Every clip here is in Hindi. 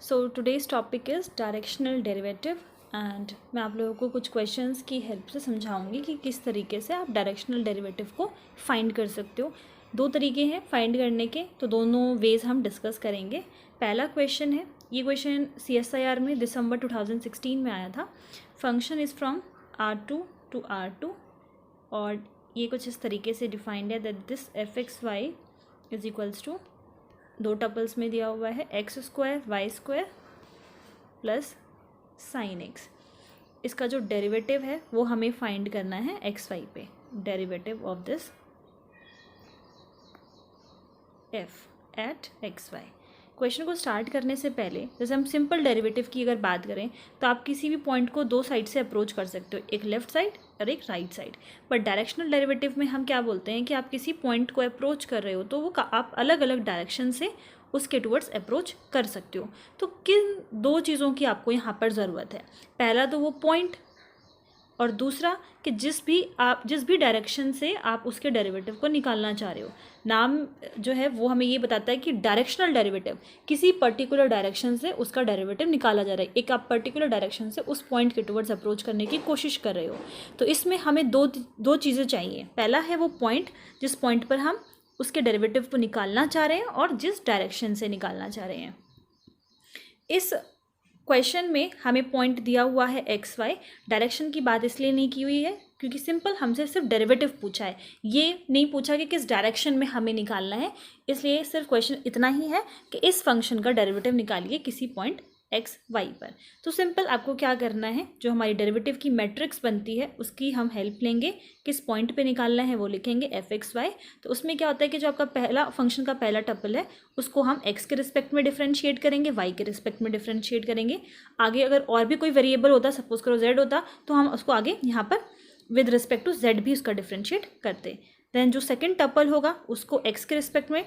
So today's topic is directional derivative and मैं आप लोगों को कुछ क्वेश्चंस की हेल्प से समझाऊंगी कि किस तरीके से आप डायरेक्शनल डेरिवेटिव को फाइंड कर सकते हो। दो तरीके हैं फाइंड करने के, तो दोनों वेज हम डिस्कस करेंगे। पहला क्वेश्चन है, ये क्वेश्चन CSIR में दिसंबर 2016 में आया था। Function is from R2 to R2 और ये कुछ इस तरीके से डिफाइंड है that this fxy is equals to, दो टपल्स में दिया हुआ है x² y² plus sine x। इसका जो डेरिवेटिव है वो हमें फाइंड करना है xy पे, derivative of this f at xy। Question को स्टार्ट करने से पहले जैसे हम सिंपल डेरिवेटिव की अगर बात करें तो आप किसी भी पॉइंट को दो साइड से अप्रोच कर सकते हो, एक लेफ्ट साइड और एक right side. But directional derivative में हम क्या बोलते हैं कि आप किसी पॉइंट को अप्रोच कर रहे हो तो वो आप अलग अलग डायरेक्शन से उसके टुवर्ड्स अप्रोच कर सकते हो। तो किन दो चीज़ों की आपको यहाँ पर ज़रूरत है? पहला तो वो पॉइंट, और दूसरा कि जिस भी डायरेक्शन से आप उसके डेरिवेटिव को निकालना चाह रहे हो। नाम जो है वो हमें ये बताता है कि डायरेक्शनल डेरिवेटिव, किसी पर्टिकुलर डायरेक्शन से उसका डेरिवेटिव निकाला जा रहा है। एक आप पर्टिकुलर डायरेक्शन से उस पॉइंट के टुवर्ड्स अप्रोच करने की कोशिश कर रहे हो। तो इसमें हमें दो चीज़ें चाहिए। पहला है वो पॉइंट, जिस पॉइंट पर हम उसके डेरिवेटिव को निकालना चाह रहे हैं और जिस डायरेक्शन से निकालना चाह रहे हैं। इस क्वेश्चन में हमें पॉइंट दिया हुआ है xy। डायरेक्शन की बात इसलिए नहीं की हुई है क्योंकि सिंपल हमसे सिर्फ डेरिवेटिव पूछा है, ये नहीं पूछा कि किस डायरेक्शन में हमें निकालना है। इसलिए सिर्फ क्वेश्चन इतना ही है कि इस फंक्शन का डेरिवेटिव निकालिए किसी पॉइंट xy पर। तो सिंपल आपको क्या करना है, जो हमारी डेरिवेटिव की मैट्रिक्स बनती है उसकी हम हेल्प लेंगे। किस पॉइंट पे निकालना है वो लिखेंगे fxy। तो उसमें क्या होता है कि जो आपका पहला फंक्शन का पहला टपल है उसको हम x के रिस्पेक्ट में डिफरेंशिएट करेंगे, y के रिस्पेक्ट में डिफरेंशिएट करेंगे। आगे अगर और भी कोई वेरिएबल होता, सपोज करो z होता, तो हम उसको आगे यहाँ पर विद रिस्पेक्ट टू z भी उसका डिफरेंशिएट करते। देन जो सेकेंड टपल होगा उसको x के रिस्पेक्ट में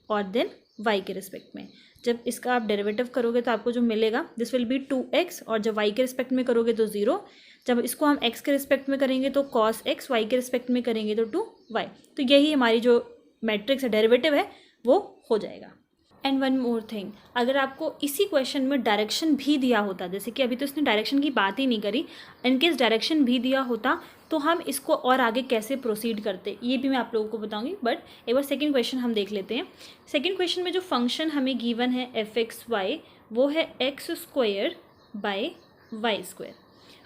और देन y के रिस्पेक्ट में। जब इसका आप डेरिवेटिव करोगे तो आपको जो मिलेगा दिस विल बी 2x, और जब y के रिस्पेक्ट में करोगे तो 0। जब इसको हम x के रिस्पेक्ट में करेंगे तो cos x, y के रिस्पेक्ट में करेंगे तो 2y। तो यही हमारी जो मैट्रिक्स है, डेरिवेटिव है, वो हो जाएगा। एंड वन मोर थिंग, अगर आपको इसी क्वेश्चन में डायरेक्शन भी दिया होता, जैसे कि अभी तो इसने डायरेक्शन की बात ही नहीं करी, इनकेस डायरेक्शन भी दिया होता तो हम इसको और आगे कैसे प्रोसीड करते ये भी मैं आप लोगों को बताऊंगी। बट एक बार सेकंड क्वेश्चन हम देख लेते हैं। सेकंड क्वेश्चन में जो फंक्शन हमें गिवन है fxy वो है x² बाय y²,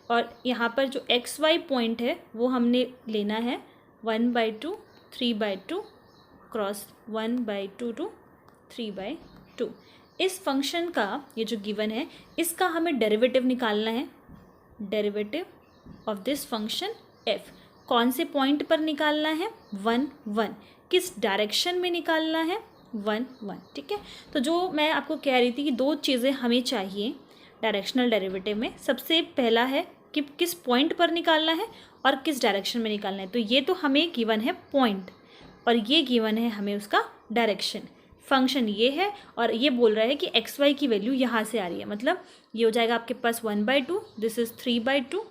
और यहाँ पर जो xy पॉइंट है वो हमने लेना है 1/2 3/2 क्रॉस 1/2 टू 3/2। इस फंक्शन का ये जो गिवन है इसका हमें डेरिवेटिव निकालना है, derivative of this function f। कौन से पॉइंट पर निकालना है? 1 1। किस डायरेक्शन में निकालना है? 1 1। ठीक है, तो जो मैं आपको कह रही थी कि दो चीज़ें हमें चाहिए डायरेक्शनल डेरिवेटिव में। सबसे पहला है कि किस पॉइंट पर निकालना है और किस डायरेक्शन में निकालना है। तो ये तो हमें गिवन है पॉइंट, और ये गिवन है हमें उसका डायरेक्शन। फंक्शन ये है और ये बोल रहा है कि xy की वैल्यू यहाँ से आ रही है, मतलब ये हो जाएगा आपके पास 1/2, दिस इज़ 3/2,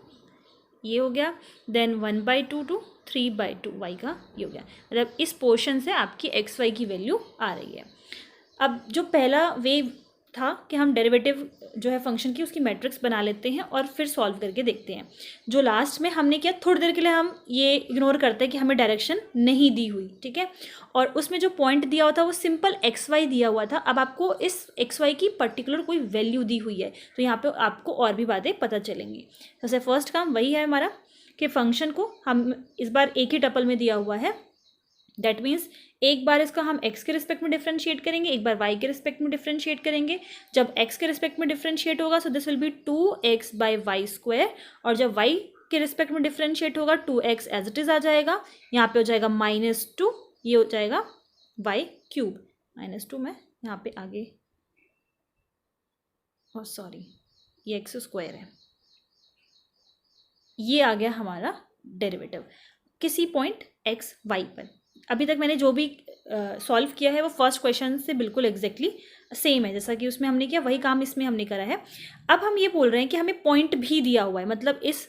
ये हो गया। देन 1/2 टू 3/2 y का ये हो गया, मतलब इस पोर्शन से आपकी xy की वैल्यू आ रही है। अब जो पहला वे था कि हम डेरिवेटिव जो है फंक्शन की उसकी मैट्रिक्स बना लेते हैं और फिर सॉल्व करके देखते हैं। जो लास्ट में हमने किया, थोड़ी देर के लिए हम ये इग्नोर करते हैं कि हमें डायरेक्शन नहीं दी हुई, ठीक है। और उसमें जो पॉइंट दिया हुआ था वो सिंपल xy दिया हुआ था। अब आपको इस xy की पर्टिकुलर कोई वैल्यू दी हुई है तो यहाँ पे आपको और भी बातें पता चलेंगी। सबसे फर्स्ट काम वही है हमारा कि फंक्शन को हम इस बार एक ही टपल में दिया हुआ है, दैट मीन्स एक बार इसका हम x के रिस्पेक्ट में डिफरेंशिएट करेंगे, एक बार y के रिस्पेक्ट में डिफरेंशिएट करेंगे। जब x के रिस्पेक्ट में डिफरेंशिएट होगा so this will be 2x by y², और जब y के रिस्पेक्ट में डिफरेंशिएट होगा 2x एज इट इज़ आ जाएगा, यहाँ पे हो जाएगा -2, ये हो जाएगा y³ -2 में यहाँ पे आगे, और सॉरी ये x² है, ये आ गया हमारा डेरिवेटिव किसी पॉइंट x y पर। अभी तक मैंने जो भी सॉल्व किया है वो फर्स्ट क्वेश्चन से बिल्कुल एग्जैक्टली सेम है, जैसा कि उसमें हमने किया वही काम इसमें हमने करा है। अब हम ये बोल रहे हैं कि हमें पॉइंट भी दिया हुआ है, मतलब इस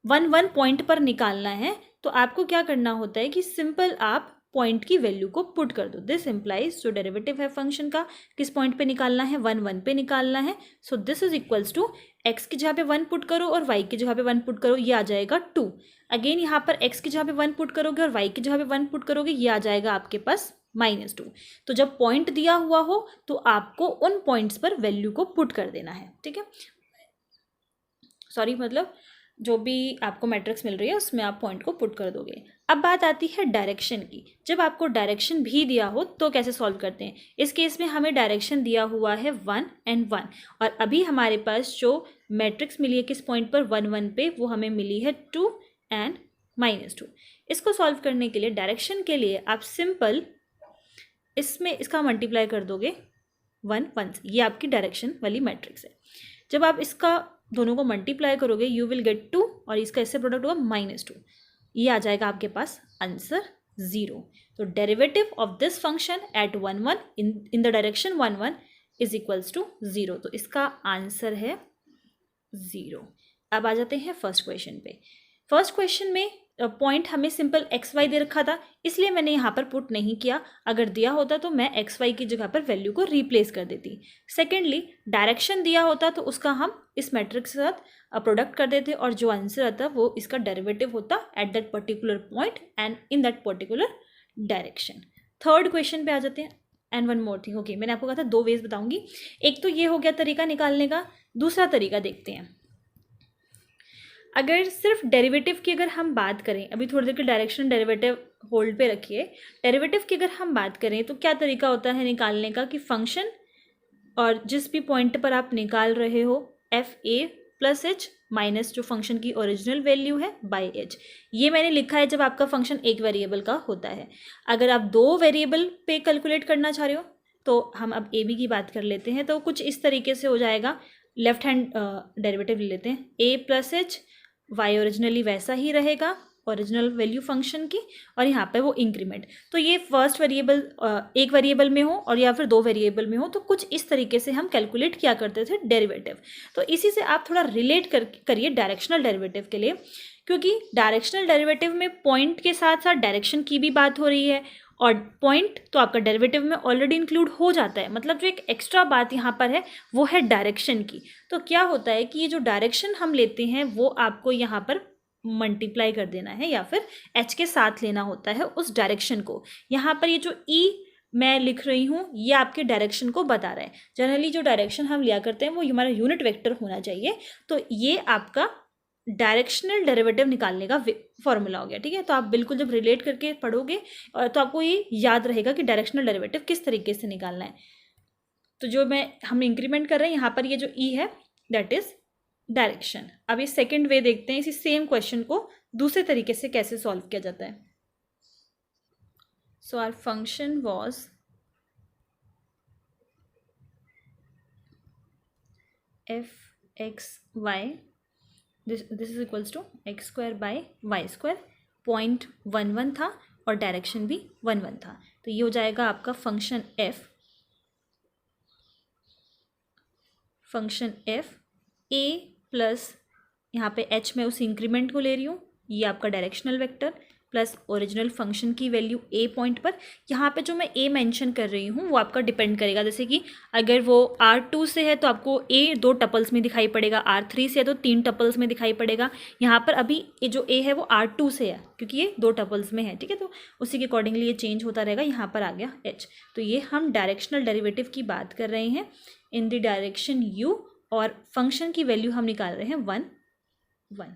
1 1 पॉइंट पर निकालना है। तो आपको क्या करना होता है कि सिंपल आप पॉइंट की वैल्यू को पुट कर दो। दिस इम्प्लाइज जो डेरिवेटिव है फंक्शन का किस पॉइंट पे निकालना है, 1 1 पे निकालना है। So this is equals to x की जगह पे 1 पुट करो और y की जगह पे 1 पुट करो, ये आ जाएगा 2। अगेन यहाँ पर x की जगह पे 1 पुट करोगे और y की जगह पे 1 पुट करोगे, ये आ जाएगा आपके पास -2। तो जब पॉइंट दिया हुआ हो तो आपको उन पॉइंट्स पर वैल्यू को पुट कर देना है, ठीक है। सॉरी, मतलब जो भी आपको मैट्रिक्स मिल रही है उसमें आप पॉइंट को पुट कर दोगे। अब बात आती है डायरेक्शन की। जब आपको डायरेक्शन भी दिया हो तो कैसे सॉल्व करते हैं। इस केस में हमें डायरेक्शन दिया हुआ है 1 and 1 और अभी हमारे पास जो मैट्रिक्स मिली है किस पॉइंट पर, 1 1 पे, वो हमें मिली है 2 and -2। इसको सॉल्व करने के लिए डायरेक्शन के लिए आप सिंपल इसमें इसका मल्टीप्लाई कर दोगे 1 1, ये आपकी डायरेक्शन वाली मैट्रिक्स है। जब आप इसका दोनों को मल्टीप्लाई करोगे यू विल गेट 2 और इसका इससे प्रोडक्ट होगा -2, ये आ जाएगा आपके पास आंसर 0। तो derivative of this function at 1 1 in the direction 1 1 is equals to 0। तो इसका आंसर है 0। अब आ जाते हैं फर्स्ट क्वेश्चन पे। फर्स्ट क्वेश्चन में पॉइंट हमें सिंपल XY दे रखा था, इसलिए मैंने यहाँ पर पुट नहीं किया। अगर दिया होता तो मैं XY की जगह पर वैल्यू को रिप्लेस कर देती। सेकेंडली, डायरेक्शन दिया होता तो उसका हम इस मैट्रिक्स के साथ प्रोडक्ट कर देते और जो आंसर आता वो इसका डेरिवेटिव होता at that particular point and in that particular direction. Third question पे आ जाते हैं। And one more thing, okay, मैंने आपको कहा था 2 वेज बताऊंगी। एक तो ये हो गया तरीका निकालने का, दूसरा तरीका देखते हैं। अगर सिर्फ डेरिवेटिव की अगर हम बात करें, अभी थोड़ी देर के डायरेक्शन डेरिवेटिव होल्ड पे रखिए। डेरिवेटिव की अगर हम बात करें तो क्या तरीका होता है निकालने का कि फंक्शन और जिस भी पॉइंट पर आप निकाल रहे हो fa प्लस h माइनस जो फंक्शन की ओरिजिनल वैल्यू है बाय h। ये मैंने लिखा है जब आपका फंक्शन एक वेरिएबल का होता है। अगर आप 2 वेरिएबल पे कैलकुलेट करना चाह रहे हो तो हम अब ए बी की बात कर लेते हैं। तो कुछ इस तरीके से हो जाएगा। लेफ्ट हैंड डेरिवेटिव ले लेते हैं, a plus h, y originally वैसा ही रहेगा ओरिजिनल वैल्यू फंक्शन की, और यहाँ पे वो इंक्रीमेंट। तो ये फर्स्ट वेरिएबल एक वेरिएबल में हो और या फिर 2 वेरिएबल में हो तो कुछ इस तरीके से हम कैलकुलेट किया करते थे डेरिवेटिव। तो इसी से आप थोड़ा रिलेट करिए डायरेक्शनल डेरिवेटिव के लिए, क्योंकि डायरेक्शनल डेरिवेटिव में पॉइंट के साथ साथ डायरेक्शन की भी बात हो रही है और पॉइंट तो आपका डेरिवेटिव में ऑलरेडी इंक्लूड हो जाता है। मतलब जो एक एक्स्ट्रा बात यहाँ पर है वो है डायरेक्शन की। तो क्या होता है कि ये जो डायरेक्शन हम लेते हैं वो आपको यहाँ पर मल्टीप्लाई कर देना है या फिर h के साथ लेना होता है उस डायरेक्शन को। यहाँ पर ये जो e मैं लिख रही हूँ ये आपके डायरेक्शन को बता रहा है। जनरली जो डायरेक्शन हम लिया करते हैं वो हमारा यूनिट वेक्टर होना चाहिए। तो ये आपका डायरेक्शनल डेरिवेटिव निकालने का फॉर्मूला हो गया, ठीक है। तो आप बिल्कुल जब रिलेट करके पढ़ोगे तो आपको ये याद रहेगा कि डायरेक्शनल डेरिवेटिव किस तरीके से निकालना है। तो जो हम इंक्रीमेंट कर रहे हैं यहाँ पर ये जो ई है दैट इज डायरेक्शन। अब ये सेकेंड वे देखते हैं इसी सेम क्वेश्चन को दूसरे तरीके से कैसे सॉल्व किया जाता है। So our function was f(x(y) this is equals to x square by y square. Point 1 1 था और डायरेक्शन भी 1 1 था। तो ये हो जाएगा आपका फंक्शन f a प्लस यहाँ पे h में उस इंक्रीमेंट को ले रही हूँ, ये आपका directional vector plus original function की वैल्यू a पॉइंट पर। यहाँ पे जो मैं a मेंशन कर रही हूँ वो आपका डिपेंड करेगा। जैसे कि अगर वो R2 से है तो आपको a 2 टपल्स में दिखाई पड़ेगा, R3 से है तो 3 टपल्स में दिखाई पड़ेगा। यहाँ पर अभी ये जो a है वो R2 से है क्योंकि ये 2 टपल्स में है, ठीक है। तो उसी के अकॉर्डिंगली ये चेंज होता रहेगा। यहाँ पर आ गया h। तो ये हम डायरेक्शनल डेरिवेटिव की बात कर रहे हैं इन द डायरेक्शन u और फंक्शन की वैल्यू हम निकाल रहे हैं 1 1।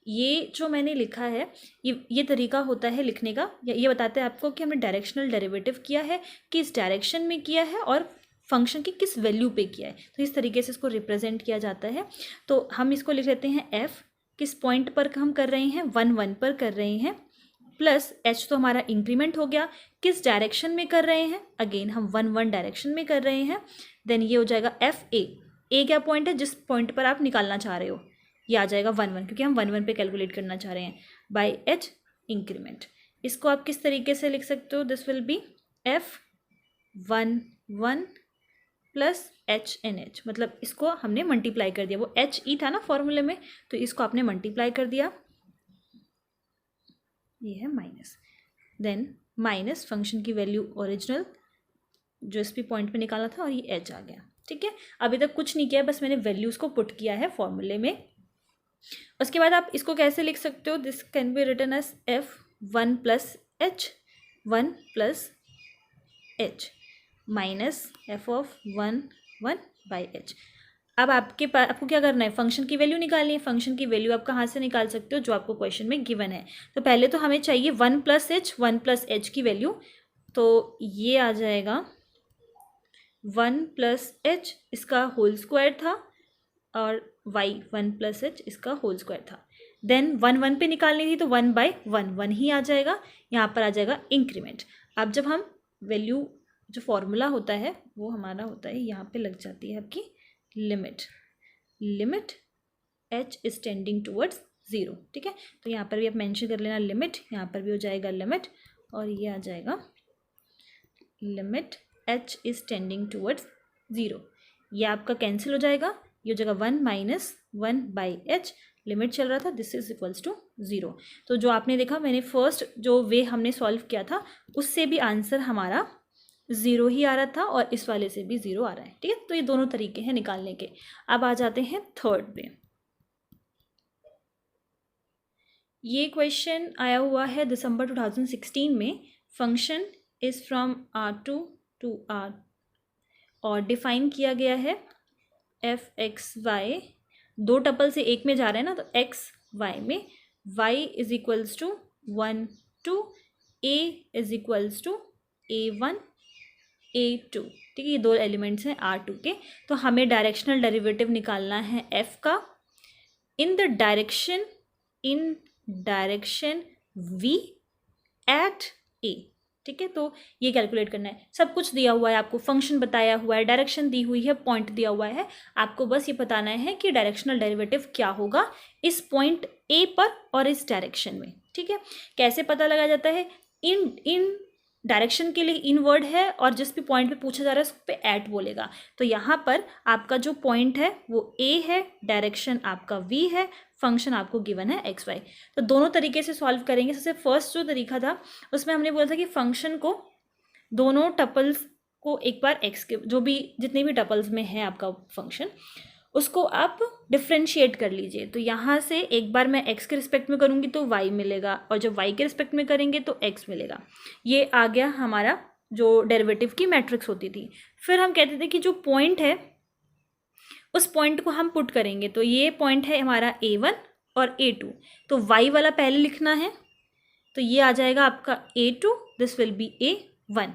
ये जो मैंने लिखा है ये तरीका होता है लिखने का। ये बताते हैं आपको कि हमने डायरेक्शनल डेरिवेटिव किया है, किस डायरेक्शन में किया है और फंक्शन की किस वैल्यू पे किया है। तो इस तरीके से इसको रिप्रेजेंट किया जाता है। तो हम इसको लिख लेते हैं f, किस पॉइंट पर हम कर रहे हैं 1 1 पर कर रहे हैं, प्लस h तो हमारा इंक्रीमेंट हो गया, किस डायरेक्शन में कर रहे हैं, अगेन हम 1 1 डायरेक्शन में कर रहे हैं। देन ये हो जाएगा एफ ए क्या पॉइंट है जिस पॉइंट पर आप निकालना चाह रहे हो, ये आ जाएगा 1 1 क्योंकि हम 1 1 पे कैलकुलेट करना चाह रहे हैं बाय h इंक्रीमेंट। इसको आप किस तरीके से लिख सकते हो, this will be f(1 1) plus h and h. मतलब इसको हमने मल्टीप्लाई कर दिया, वो h ई था ना फॉर्मूले में, तो इसको आपने मल्टीप्लाई कर दिया, ये है माइनस। देन माइनस फंक्शन की वैल्यू ओरिजिनल जो इस भी पॉइंट पे निकाला था और ये एच आ गया। ठीक है, अभी तक कुछ नहीं किया, बस मैंने वैल्यूज़ को पुट किया है फॉर्मूले में। उसके बाद आप इसको कैसे लिख सकते हो, this can be written as f 1 plus h 1 plus h minus f of 1 1 by h. अब आपको क्या करना है, फंक्शन की वैल्यू निकालनी है। फंक्शन की वैल्यू आप कहाँ से निकाल सकते हो, जो आपको क्वेश्चन में गिवन है। तो पहले तो हमें चाहिए 1 प्लस एच की वैल्यू, तो ये आ जाएगा 1 प्लस एच इसका होल स्क्वायर था और वाई 1 प्लस एच इसका होल स्क्वायर था। देन 1 1 पे निकालनी थी तो 1 बाई 1 1 ही आ जाएगा, यहाँ पर आ जाएगा इंक्रीमेंट। अब जब हम वैल्यू जो फॉर्मूला होता है वो हमारा होता है, यहाँ पे लग जाती है आपकी limit H is tending towards 0। ठीक है, तो यहाँ पर भी आप मेंशन कर लेना लिमिट, यहाँ पर भी हो जाएगा लिमिट और ये आ जाएगा limit H is tending towards 0। ये आपका कैंसिल हो जाएगा, ये हो जाएगा 1 माइनस 1 बाई एच, लिमिट चल रहा था, दिस इज इक्वल्स टू 0। तो जो आपने देखा, मैंने फर्स्ट जो वे हमने सॉल्व किया था उससे भी आंसर हमारा 0 ही आ रहा था और इस वाले से भी 0 आ रहा है। ठीक है, तो ये दोनों तरीके हैं निकालने के। अब आ जाते हैं थर्ड पे। ये क्वेश्चन आया हुआ है दिसंबर 2016 में। Function is from R2 to R और डिफाइन किया गया है एफ एक्स वाई, दो टपल से एक में जा रहे हैं ना, तो एक्स वाई में y is equals to 1 2, a is equals to a1 a2। ठीक है, ये दो एलिमेंट्स हैं R2 के। तो हमें डायरेक्शनल डेरिवेटिव निकालना है f का in direction v at a। ठीक है, तो ये कैलकुलेट करना है। सब कुछ दिया हुआ है आपको, फंक्शन बताया हुआ है, डायरेक्शन दी हुई है, पॉइंट दिया हुआ है। आपको बस ये बताना है कि डायरेक्शनल डेरिवेटिव क्या होगा इस पॉइंट ए पर और इस डायरेक्शन में। ठीक है, कैसे पता लगाया जाता है, इन डायरेक्शन के लिए इन वर्ड है और जिस भी पॉइंट पे पूछा जा रहा है उस पे एट बोलेगा। तो यहाँ पर आपका जो पॉइंट है वो ए है, डायरेक्शन आपका वी है, फंक्शन आपको गिवन है एक्स वाई। तो दोनों तरीके से सॉल्व करेंगे। सबसे फर्स्ट जो तरीका था उसमें हमने बोला था कि फंक्शन को दोनों टपल्स को एक बार एक्स के जो भी जितने भी टपल्स में है आपका फंक्शन उसको आप डिफ्रेंशिएट कर लीजिए। तो यहाँ से एक बार मैं x के रिस्पेक्ट में करूँगी तो y मिलेगा और जब y के रिस्पेक्ट में करेंगे तो x मिलेगा। ये आ गया हमारा जो डेरिवेटिव की मैट्रिक्स होती थी। फिर हम कहते थे कि जो पॉइंट है उस पॉइंट को हम पुट करेंगे। तो ये पॉइंट है हमारा a1 और a2, तो y वाला पहले लिखना है, तो ये आ जाएगा आपका a2, this will B a1।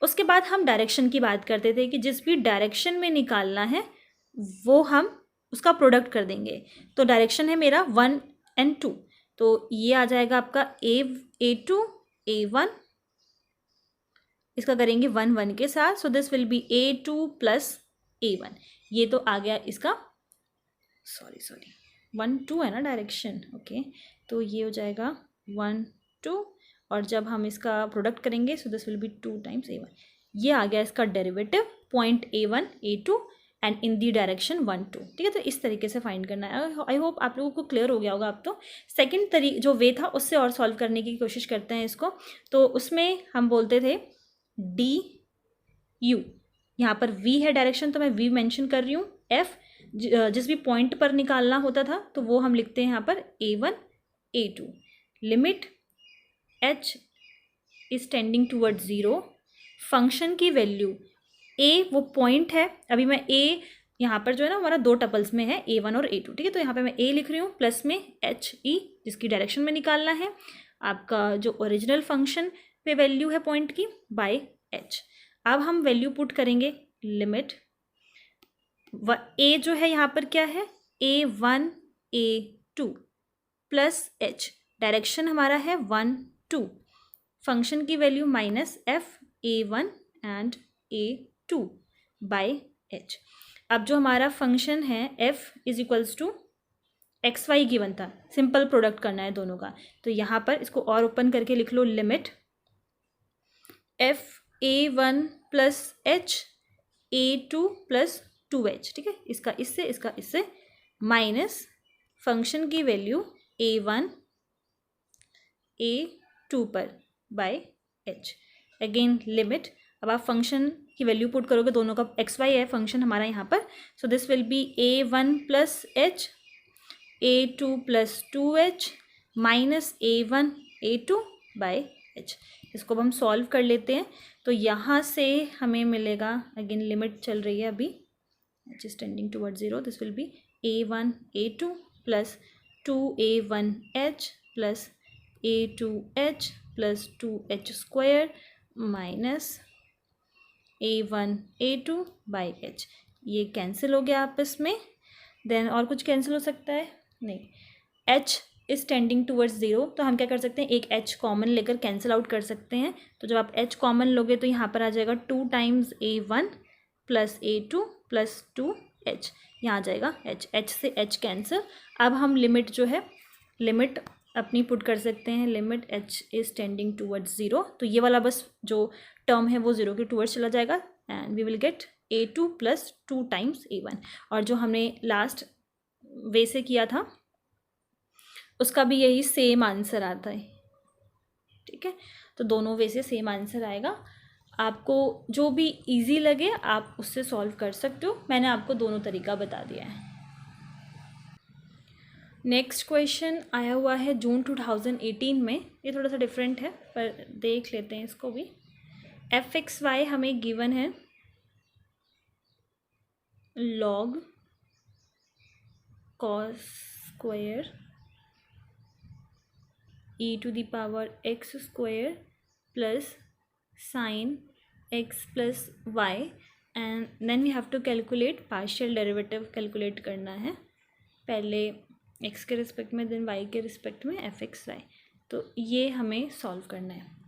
उसके बाद हम डायरेक्शन की बात करते थे कि जिस भी डायरेक्शन में निकालना है वो हम उसका प्रोडक्ट कर देंगे। तो डायरेक्शन है मेरा 1 और 2, तो ये आ जाएगा आपका a2 a1, इसका करेंगे 1 1 के साथ, सो this will B a2 plus a1। ये तो आ गया इसका, सॉरी 1 2 है ना डायरेक्शन, ओके। तो ये हो जाएगा 1 2 और जब हम इसका प्रोडक्ट करेंगे सो this will B 2 times a1। ये आ गया इसका derivative point a1 a2 and in the direction 1 2। ठीक है, तो इस तरीके से फाइंड करना है। आई होप आप लोगों को क्लियर हो गया होगा। अब तो सेकंड जो वे था उससे और सॉल्व करने की कोशिश करते हैं इसको। तो उसमें हम बोलते थे डी यू, यहाँ पर v है डायरेक्शन तो मैं v मेंशन कर रही हूँ। f जिस भी पॉइंट पर निकालना होता था तो वो हम लिखते हैं यहाँ पर a1 a2। Limit h is tending toward 0, function की वैल्यू a वो पॉइंट है। अभी मैं a यहाँ पर जो है ना हमारा दो टपल्स में है a1 और a2। ठीक है, तो यहाँ पे मैं a लिख रही हूँ प्लस में h e जिसकी डायरेक्शन में निकालना है, आपका जो ओरिजिनल फंक्शन पे वैल्यू है पॉइंट की बाय h। अब हम वैल्यू पुट करेंगे, लिमिट a जो है यहाँ पर क्या है a1 a2 plus h, direction हमारा है 1 2, फंक्शन की value minus f a1 and a2 by h। अब जो हमारा फंक्शन है f is equals to x y given था, सिंपल प्रोडक्ट करना है दोनों का। तो यहाँ पर इसको और ओपन करके लिख लो, limit f a1 plus h a2 plus 2h। ठीक है, इसका इससे माइनस फंक्शन की वैल्यू a1 a2 पर बाय एच। अगेन लिमिट, अब आप फंक्शन की वैल्यू पुट करोगे, दोनों का एक्स वाई है फंक्शन हमारा यहाँ पर, सो this will B a1 plus H, a2 plus 2h minus a1 a2 by h। इसको अब हम सॉल्व कर लेते हैं, तो यहाँ से हमें मिलेगा, अगेन लिमिट चल रही है अभी, h is tending toward 0, this will B a1 a2 plus 2a1h plus a2h plus 2h square minus a1 a2 by h। ये कैंसिल हो गया आपस में। देन और कुछ कैंसिल हो सकता है? नहीं। h इज टेंडिंग टूवर्ड्स 0, तो हम क्या कर सकते हैं, एक h कॉमन लेकर कैंसिल आउट कर सकते हैं। तो जब आप h कॉमन लोगे तो यहाँ पर आ जाएगा 2 times a1 plus a2 plus 2h, यहाँ आ जाएगा h से h कैंसिल। अब हम लिमिट जो है, लिमिट अपनी पुट कर सकते हैं, limit h is tending towards 0, तो ये वाला बस जो टर्म है वो 0 के टूवर्ड्स चला जाएगा and we will get a2 plus 2 times a1। और जो हमने लास्ट वे से किया था उसका भी यही सेम आंसर आता है, ठीक है। तो दोनों वे से सेम आंसर आएगा। आपको जो भी इजी लगे आप उससे सॉल्व कर सकते हो, मैंने आपको दोनों तरीका बता दिया है। नेक्स्ट क्वेश्चन आया हुआ है जून 2018 में, ये थोड़ा सा डिफरेंट है पर देख लेते हैं इसको भी। f(x,y) हमें गिवन है log cos square e to the power x square plus sine x plus y, and then we have to calculate partial derivative, calculate करना है पहले x के रिस्पेक्ट में देन y के रिस्पेक्ट में f(x,y), तो ये हमें सॉल्व करना है।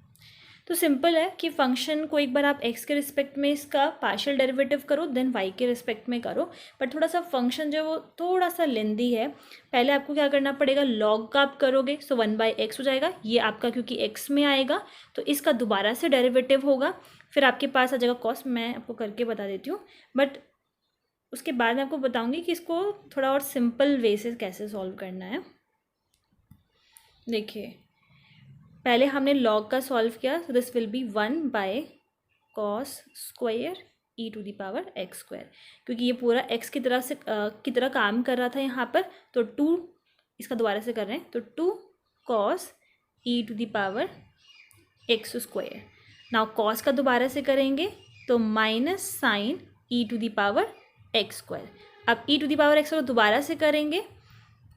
तो सिंपल है कि फंक्शन को एक बार आप x के रिस्पेक्ट में इसका पार्शियल डेरिवेटिव करो, देन y के रिस्पेक्ट में करो, बट थोड़ा सा फंक्शन जो है वो थोड़ा सा लेंदी है। पहले आपको क्या करना पड़ेगा, log का आप करोगे सो 1/x हो जाएगा, ये आपका क्योंकि x में आएगा तो इसका दोबारा से डेरिवेटिव होगा, फिर आपके पास आ जाएगा cos, मैं आपको करके बता देती हूँ, बट उसके बाद मैं आपको बताऊँगी कि इसको थोड़ा और सिंपल वे से कैसे सॉल्व करना है। देखिए पहले हमने log का सॉल्व किया, so this will be 1/cos square e to the power x square, क्योंकि ये पूरा x की तरह काम कर रहा था यहाँ पर, तो 2 इसका दोबारा से कर रहे हैं, तो 2 cos e to the power x square. Now cos का दोबारा से करेंगे तो minus sine e to the power x square. अब e to the power x को दोबारा से करेंगे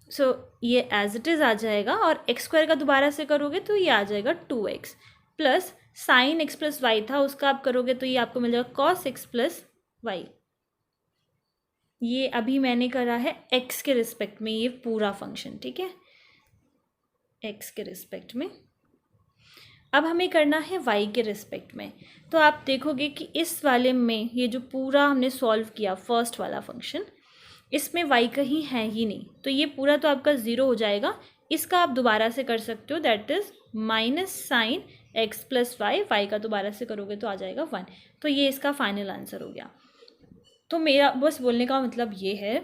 सो ये एज इट इज़ आ जाएगा, और एक्स स्क्वायर का दोबारा से करोगे तो ये आ जाएगा 2x plus sine x plus y था उसका आप करोगे तो ये आपको मिल जाएगा cos x प्लस वाई। ये अभी मैंने करा है x के रिस्पेक्ट में ये पूरा फंक्शन, ठीक है, x के रिस्पेक्ट में। अब हमें करना है y के रिस्पेक्ट में, तो आप देखोगे कि इस वाले में ये जो पूरा हमने सॉल्व किया फर्स्ट वाला फंक्शन, इसमें y कहीं है ही नहीं, तो ये पूरा तो आपका 0 हो जाएगा। इसका आप दोबारा से कर सकते हो, that is minus sine x plus y का दोबारा से करोगे तो आ जाएगा 1, तो ये इसका फाइनल आंसर हो गया। तो मेरा बस बोलने का मतलब ये है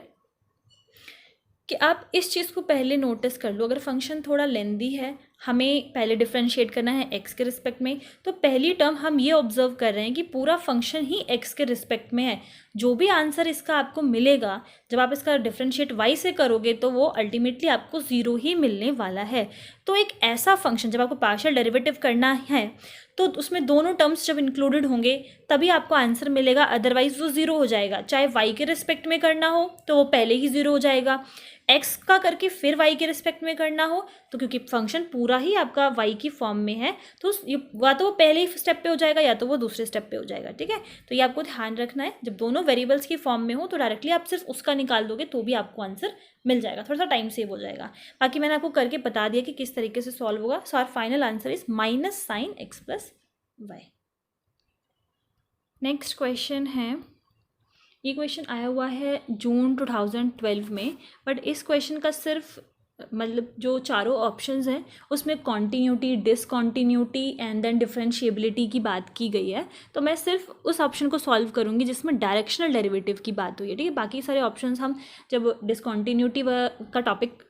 कि आप इस चीज़ को पहले नोटिस कर लो, अगर फंक्शन थोड़ा लेंदी है, हमें पहले डिफरेंशिएट करना है x के रिस्पेक्ट में, तो पहली टर्म हम ये ऑब्जर्व कर रहे हैं कि पूरा फंक्शन ही x के रिस्पेक्ट में है। जो भी आंसर इसका आपको मिलेगा जब आप इसका डिफरेंशिएट y से करोगे तो वो अल्टीमेटली आपको 0 ही मिलने वाला है। तो एक ऐसा फंक्शन जब आपको पार्शियल डेरिवेटिव करना है तो उसमें दोनों टर्म्स जब इंक्लूडेड होंगे तभी आपको आंसर मिलेगा, अदरवाइज वो 0 हो जाएगा। चाहे y के रिस्पेक्ट में करना हो तो वो पहले ही 0 हो जाएगा, x का करके फिर y के रिस्पेक्ट में करना हो तो क्योंकि फंक्शन पूरा ही आपका y की फॉर्म में है तो या तो वो पहले ही स्टेप पे हो जाएगा या तो वो दूसरे स्टेप पे हो जाएगा, ठीक है। तो ये आपको ध्यान रखना है, जब दोनों वेरिएबल्स की फॉर्म में हो तो डायरेक्टली आप सिर्फ उसका निकाल दोगे तो भी आपको आंसर मिल जाएगा, थोड़ा सा टाइम सेव हो जाएगा। बाकी मैंने आपको करके बता दिया कि किस तरीके से सॉल्व होगा। So our final answer is minus sine x plus y. Next question है, ये क्वेश्चन आया हुआ है जून 2012 में, बट इस क्वेश्चन का सिर्फ मतलब जो चारों ऑप्शंस हैं उसमें कॉन्टीन्यूटी, डिसकॉन्टीन्यूटी एंड देन डिफरेंशिएबिलिटी की बात की गई है, तो मैं सिर्फ उस ऑप्शन को सॉल्व करूंगी जिसमें डायरेक्शनल डेरिवेटिव की बात हुई है, ठीक है। बाकी सारे ऑप्शंस हम जब डिसकॉन्टीन्यूटी का टॉपिक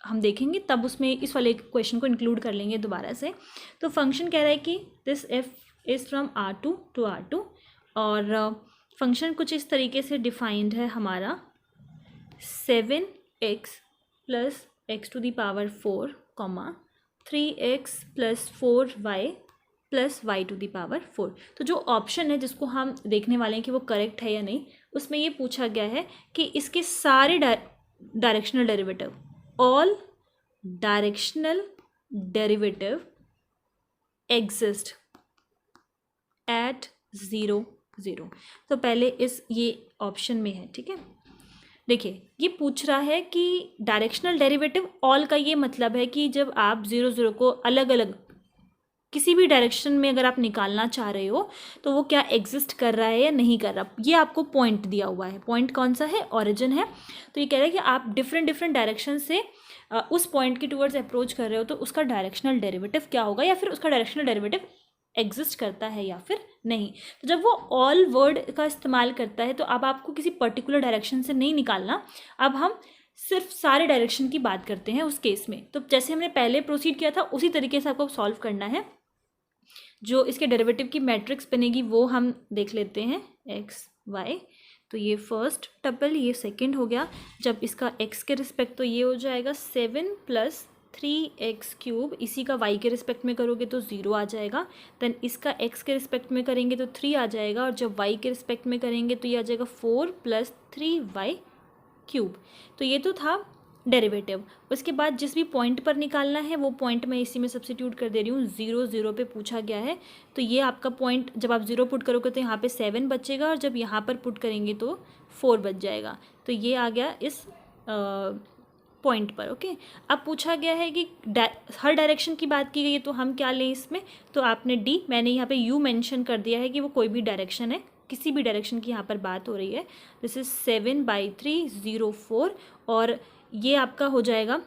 हम देखेंगे तब उसमें इस वाले क्वेश्चन को इंक्लूड कर लेंगे दोबारा से। तो फंक्शन कह रहा है कि this F is from R2 to R2 और फंक्शन कुछ इस तरीके से डिफाइंड है हमारा 7x plus x to the power 4 comma 3x plus 4y plus y to the power 4। तो जो ऑप्शन है जिसको हम देखने वाले हैं कि वो करेक्ट है या नहीं, उसमें ये पूछा गया है कि इसके सारे directional derivative, all directional derivative exist at 0 0। तो पहले इस ये ऑप्शन में है, ठीक है। देखिए ये पूछ रहा है कि डायरेक्शनल डेरिवेटिव ऑल का ये मतलब है कि जब आप 0 0 को अलग अलग किसी भी डायरेक्शन में अगर आप निकालना चाह रहे हो तो वो क्या एग्जिस्ट कर रहा है या नहीं कर रहा। ये आपको पॉइंट दिया हुआ है, पॉइंट कौन सा है, ओरिजिन है। तो ये कह रहा है कि आप डिफरेंट डायरेक्शन से उस पॉइंट के टूवर्ड्स अप्रोच कर रहे हो तो उसका डायरेक्शनल डेरिवेटिव क्या होगा, या फिर उसका डायरेक्शनल डेरिवेटिव एग्जिस्ट करता है या फिर नहीं। तो जब वो ऑल वर्ड का इस्तेमाल करता है तो अब आपको किसी पर्टिकुलर डायरेक्शन से नहीं निकालना, अब हम सिर्फ सारे डायरेक्शन की बात करते हैं उस केस में। तो जैसे हमने पहले प्रोसीड किया था उसी तरीके से आपको सॉल्व करना है। जो इसके डेरिवेटिव की मैट्रिक्स बनेगी वो हम देख लेते हैं, एक्स वाई। तो ये फर्स्ट टपल, ये सेकंड हो गया। जब इसका x के रिस्पेक्ट तो ये हो जाएगा 7 प्लस 3x³, इसी का y के रिस्पेक्ट में करोगे तो 0 आ जाएगा। देन इसका x के रिस्पेक्ट में करेंगे तो 3 आ जाएगा, और जब y के रिस्पेक्ट में करेंगे तो ये आ जाएगा 4 प्लस 3y³। तो ये तो था डेरिवेटिव। उसके बाद जिस भी पॉइंट पर निकालना है वो पॉइंट मैं इसी में सब्स्टिट्यूट कर दे रही हूँ। 0 0 पे पूछा गया है तो ये आपका पॉइंट जब आप 0 पुट करोगे तो यहाँ पे 7 बचेगा, और जब यहाँ पर पुट करेंगे तो 4 बच जाएगा। तो ये आ गया इस पॉइंट पर। ओके, अब पूछा गया है कि हर डायरेक्शन की बात की गई है तो हम क्या लें इसमें। तो आपने डी, मैंने यहाँ पे यू मेंशन कर दिया है कि वो कोई भी डायरेक्शन है, किसी भी डायरेक्शन की यहाँ पर बात हो रही है। दिस इज 7/3 0 4, और ये आपका हो जाएगा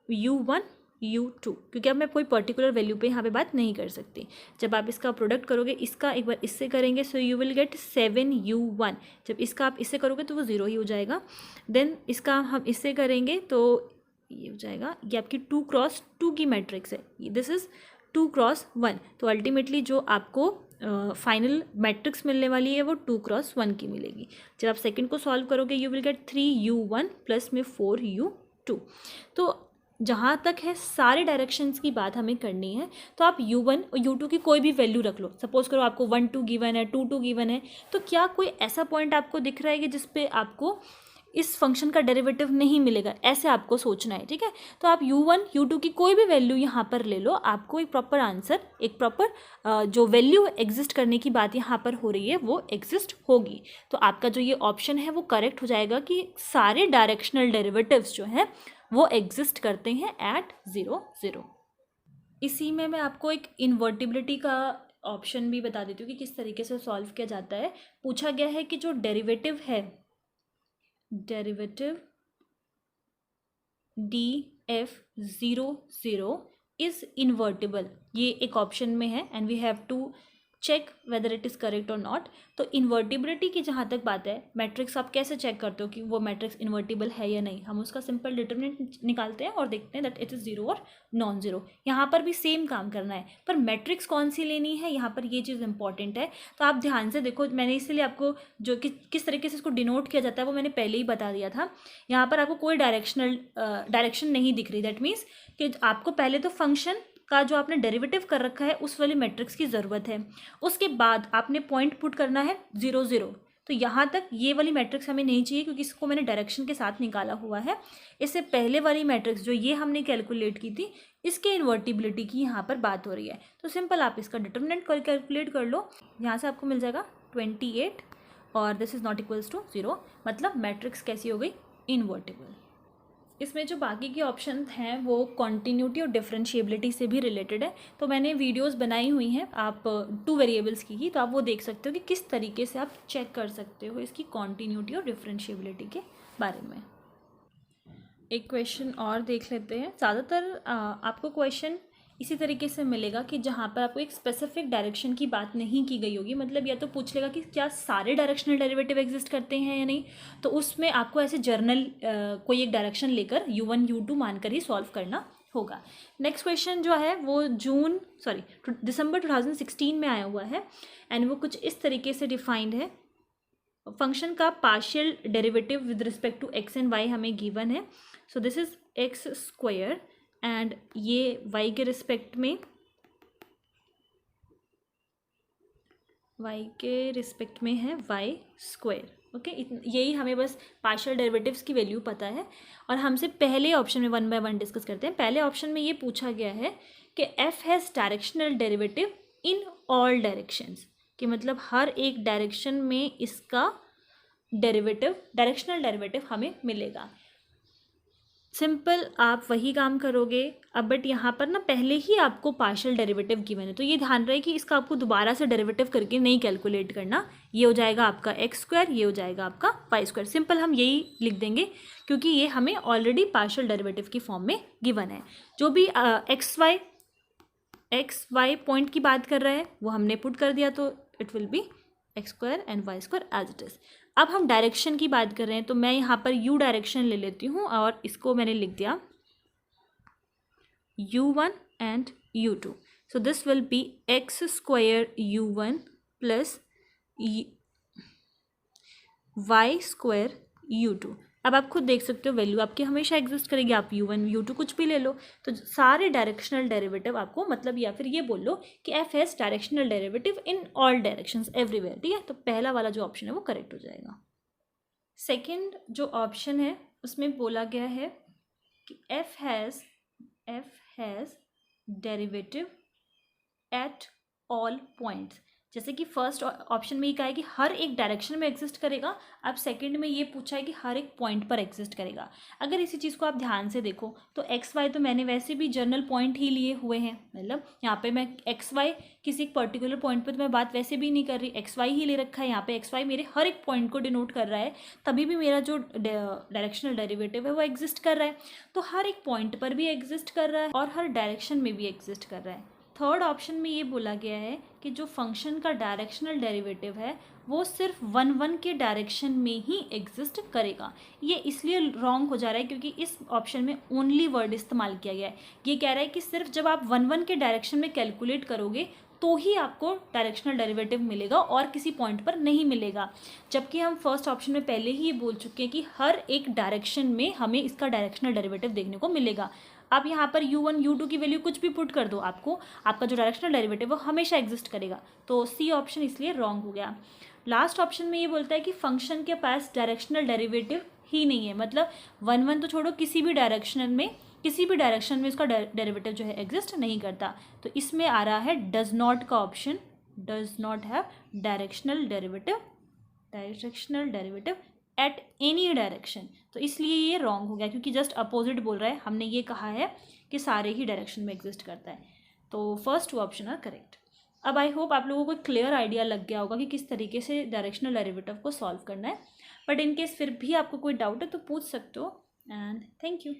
u1 u2, क्योंकि अब मैं कोई पर्टिकुलर वैल्यू पे यहाँ पे बात नहीं कर सकती। जब आप इसका प्रोडक्ट करोगे, इसका एक बार इससे करेंगे so you will get 7u1। जब इसका आप इससे करोगे तो वो 0 ही हो जाएगा। देन इसका हम इससे करेंगे तो ये हो जाएगा, ये आपकी 2x2 की मैट्रिक्स है, दिस इज़ 2x1। तो अल्टीमेटली जो आपको फाइनल मैट्रिक्स मिलने वाली है वो 2x1 की मिलेगी। जब आप सेकंड को सॉल्व करोगे you will get 3u1 plus में 4u2। तो जहाँ तक है सारे डायरेक्शंस की बात हमें करनी है, तो आप u1 और u2 की कोई भी वैल्यू रख लो। सपोज करो आपको 1 2 गिवन है, 2 2 गिवन है, तो क्या कोई ऐसा पॉइंट आपको दिख रहा है कि जिस पे आपको इस फंक्शन का डेरिवेटिव नहीं मिलेगा, ऐसे आपको सोचना है, ठीक है। तो आप u1 u2 की कोई भी वैल्यू यहाँ पर ले लो, आपको एक प्रॉपर आंसर, एक प्रॉपर जो वैल्यू एग्जिस्ट करने की बात यहाँ पर हो रही है वो एग्जिस्ट होगी। तो आपका जो ये ऑप्शन है वो करेक्ट हो जाएगा कि सारे डायरेक्शनल डेरिवेटिव्स जो हैं वो एग्जिस्ट करते हैं एट 0 0। इसी में मैं आपको एक इन्वर्टिबिलिटी का ऑप्शन भी बता देती हूँ कि किस तरीके से सॉल्व किया जाता है। पूछा गया है कि जो डेरिवेटिव है, डेरिवेटिव df(0) इज इन्वर्टिबल, ये एक ऑप्शन में है and we have to check whether it is correct और नॉट। तो इन्वर्टिबिलिटी की जहाँ तक बात है, मैट्रिक्स आप कैसे चेक करते हो कि वो मैट्रिक्स इन्वर्टिबल है या नहीं। हम उसका सिंपल डिटरमिनेंट निकालते हैं और देखते हैं दैट इट इज़ 0 और नॉन ज़ीरो। यहाँ पर भी सेम काम करना है, पर मैट्रिक्स कौन सी लेनी है यहाँ पर ये चीज़ इंपॉर्टेंट है। तो आप ध्यान से देखो, मैंने इसलिए आपको जो कि किस तरीके से इसको डिनोट किया जाता है वो मैंने पहले ही बता दिया था। यहाँ पर आपको कोई डायरेक्शन नहीं दिख रही, दैट मीन्स कि आपको पहले तो फंक्शन का जो आपने डेरिवेटिव कर रखा है उस वाली मैट्रिक्स की ज़रूरत है। उसके बाद आपने पॉइंट पुट करना है 0 0। तो यहाँ तक ये वाली मैट्रिक्स हमें नहीं चाहिए क्योंकि इसको मैंने डायरेक्शन के साथ निकाला हुआ है। इससे पहले वाली मैट्रिक्स जो ये हमने कैलकुलेट की थी, इसके इन्वर्टिबिलिटी की यहाँ पर बात हो रही है। तो सिंपल आप इसका डिटरमिनेंट कैलकुलेट कर लो, यहाँ से आपको मिल जाएगा 28 और this is not equals to 0, मतलब मैट्रिक्स कैसी हो गई, इन्वर्टिबल। इसमें जो बाकी के ऑप्शन हैं वो कॉन्टीन्यूटी और डिफरेंशिएबिलिटी से भी रिलेटेड है। तो मैंने वीडियोस बनाई हुई हैं आप 2 वेरिएबल्स की ही, तो आप वो देख सकते हो कि किस तरीके से आप चेक कर सकते हो इसकी कॉन्टीन्यूटी और डिफरेंशिएबिलिटी के बारे में। एक क्वेश्चन और देख लेते हैं। ज़्यादातर आपको क्वेश्चन इसी तरीके से मिलेगा कि जहाँ पर आपको एक स्पेसिफिक डायरेक्शन की बात नहीं की गई होगी, मतलब या तो पूछ लेगा कि क्या सारे डायरेक्शनल डेरिवेटिव एग्जिस्ट करते हैं या नहीं, तो उसमें आपको ऐसे जर्नल कोई एक डायरेक्शन लेकर U1 U2 मानकर ही सॉल्व करना होगा। नेक्स्ट क्वेश्चन जो है वो दिसंबर 2016 में आया हुआ है एंड वो कुछ इस तरीके से डिफाइंड है। फंक्शन का partial derivative with respect to x and y हमें गिवन है। So this is x square and ये y के रिस्पेक्ट में है y स्क्वायर। ओके, यही हमें बस पार्शियल डेरिवेटिव्स की वैल्यू पता है। और हमसे पहले ऑप्शन में 1 by 1 डिस्कस करते हैं। पहले ऑप्शन में ये पूछा गया है कि f has directional derivative in all directions, कि मतलब हर एक डायरेक्शन में इसका डायरेक्शनल डेरिवेटिव हमें मिलेगा। सिंपल आप वही काम करोगे अब, बट यहाँ पर ना पहले ही आपको पार्शियल डेरिवेटिव गिवन है, तो ये ध्यान रहे कि इसका आपको दोबारा से डेरिवेटिव करके नहीं कैलकुलेट करना। ये हो जाएगा आपका एक्स स्क्वायर, ये हो जाएगा आपका वाई स्क्वायर। सिंपल हम यही लिख देंगे क्योंकि ये हमें ऑलरेडी पार्शियल डेरिवेटिव की फॉर्म में गिवन है। जो भी एक्स वाई पॉइंट की बात कर रहा है वो हमने पुट कर दिया, तो it will be x square and y square as it is. अब हम डायरेक्शन की बात कर रहे हैं, तो मैं यहाँ पर u डायरेक्शन ले लेती हूँ और इसको मैंने लिख दिया u1 and u2। So this will be x square u1 plus y square u2। अब आप खुद देख सकते हो वैल्यू आपकी हमेशा एग्जिस्ट करेगी, आप u1 u2 कुछ भी ले लो, तो सारे डायरेक्शनल डेरिवेटिव आपको मतलब, या फिर ये बोल लो कि f has directional derivative in all directions everywhere. ठीक है, तो पहला वाला जो ऑप्शन है वो करेक्ट हो जाएगा। सेकंड जो ऑप्शन है उसमें बोला गया है कि f has derivative at all points. जैसे कि फर्स्ट ऑप्शन में ये कहा है कि हर एक डायरेक्शन में एग्जिस्ट करेगा, अब सेकंड में ये पूछा है कि हर एक पॉइंट पर एग्जिस्ट करेगा। अगर इसी चीज़ को आप ध्यान से देखो तो एक्स वाई तो मैंने वैसे भी जनरल पॉइंट ही लिए हुए हैं, मतलब यहाँ पे मैं एक्स वाई किसी एक पर्टिकुलर पॉइंट पर तो मैं बात वैसे भी नहीं कर रही, एक्स वाई ही ले रखा है। यहाँ पे एक्स वाई मेरे हर एक पॉइंट को डिनोट कर रहा है, तभी भी मेरा जो डायरेक्शनल डेरिवेटिव है वो एग्जिस्ट कर रहा है। तो हर एक पॉइंट पर भी एग्जिस्ट कर रहा है और हर डायरेक्शन में भी एग्जिस्ट कर रहा है। थर्ड ऑप्शन में ये बोला गया है कि जो फंक्शन का डायरेक्शनल डेरिवेटिव है वो सिर्फ 1 के डायरेक्शन में ही एग्जिस्ट करेगा। ये इसलिए रॉन्ग हो जा रहा है क्योंकि इस ऑप्शन में ओनली वर्ड इस्तेमाल किया गया है। ये कह रहा है कि सिर्फ जब आप 1 के डायरेक्शन में कैलकुलेट करोगे तो ही आपको डायरेक्शनल डेरिवेटिव मिलेगा और किसी पॉइंट पर नहीं मिलेगा। जबकि हम फर्स्ट ऑप्शन में पहले ही ये बोल चुके हैं कि हर एक डायरेक्शन में हमें इसका डायरेक्शनल डेरिवेटिव देखने को मिलेगा। आप यहाँ पर u1 u2 की वैल्यू कुछ भी पुट कर दो, आपका जो डायरेक्शनल डेरिवेटिव वो हमेशा एग्जिस्ट करेगा। तो सी ऑप्शन इसलिए रॉन्ग हो गया। लास्ट ऑप्शन में ये बोलता है कि फंक्शन के पास डायरेक्शनल डेरिवेटिव ही नहीं है, मतलब 1 तो छोड़ो, किसी भी डायरेक्शन में इसका डेरिवेटिव जो है एग्जिस्ट नहीं करता। तो इसमें आ रहा है डज नॉट का option, does not have directional derivative at any direction. तो इसलिए ये रॉन्ग हो गया क्योंकि जस्ट अपोजिट बोल रहा है। हमने ये कहा है कि सारे ही डायरेक्शन में एग्जिस्ट करता है। तो फर्स्ट 2 ऑप्शन आर करेक्ट। अब आई होप आप लोगों को क्लियर आइडिया लग गया होगा कि किस तरीके से डायरेक्शनल डेरिवेटिव को सॉल्व करना है। बट इन केस फिर भी आपको कोई डाउट है तो पूछ सकते हो। And thank you.